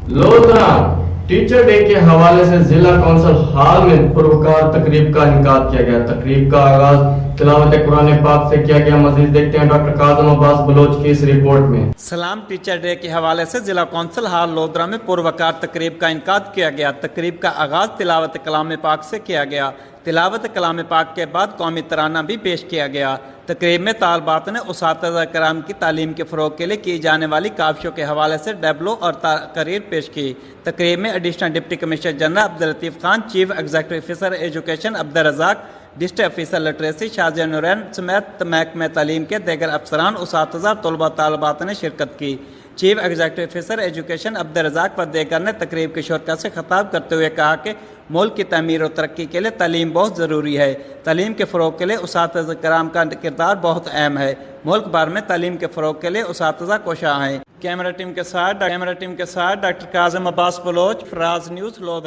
Lodhra teacher day के हवाले से जिला कौंसिल हॉल में पुरवकार तकरीब का इनकाद किया गया। तकरीब का आगाज तिलावत कुरान पाक से किया गया। मजीद देखते हैं डॉक्टर काज़िम अब्बास बलोच की इस रिपोर्ट में। सलाम टीचर डे के हवाले से जिला कौंसिल हॉल लोधरा में पुरवकार तकरीब का इनकाद किया गया। तकरीब का आगाज तिलावत कलाम पाक से किया गया। तिलावत कलाम पाक के बाद कौमी तराना भी पेश किया गया। तकरीब में तालबात ने उसातिज़ा कराम की तालीम के फ़रोग़ के लिए की जाने वाली काविशों के हवाले से डैबलो और तकरीर पेश की। तकरीब में additional deputy commissioner general Abdul Latif Khan, chief executive officer education Abdul Razzaq, district officer literacy Shahjahan Noorain समेत महकमे तालीम के दीगर अफसरान, उसातिज़ा, तलबा तालबात ने शिरकत की। Chief executive officer education Abdul Razzaq व दीगर ने तकरीब के शुरका से खिताब करते हुए कहा कि मुल्क की तमीर और तरक्की के लिए तालीम बहुत ज़रूरी है। तालीम के फ़रोग़ के लिए उसातिज़ा कराम का किरदार बहुत अहम है। मुल्क भर में तालीम के फ़रोग़ के लिए उसातिज़ा कोशां हैं। कैमरा टीम के साथ डॉक्टर काज़िम अब्बास बलोच, फराज न्यूज़ लोधरा।